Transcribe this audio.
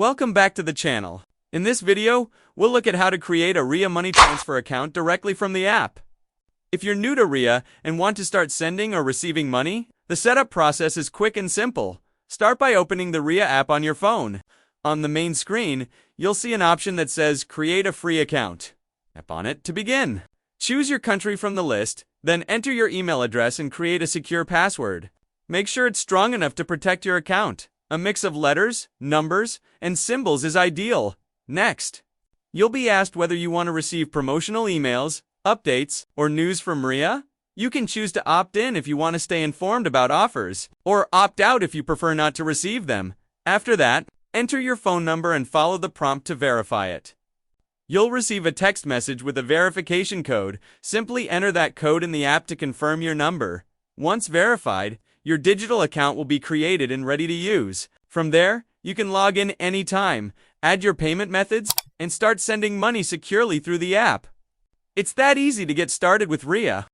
Welcome back to the channel. In this video, we'll look at how to create a Ria Money Transfer account directly from the app. If you're new to Ria and want to start sending or receiving money, the setup process is quick and simple. Start by opening the Ria app on your phone. On the main screen, you'll see an option that says Create a Free Account. Tap on it to begin. Choose your country from the list, then enter your email address and create a secure password. Make sure it's strong enough to protect your account. A mix of letters, numbers, and symbols is ideal. Next, you'll be asked whether you want to receive promotional emails, updates, or news from Ria. You can choose to opt in if you want to stay informed about offers, or opt out if you prefer not to receive them. After that, enter your phone number and follow the prompt to verify it. You'll receive a text message with a verification code. Simply enter that code in the app to confirm your number. Once verified, your digital account will be created and ready to use. From there, you can log in anytime, add your payment methods, and start sending money securely through the app. It's that easy to get started with Ria.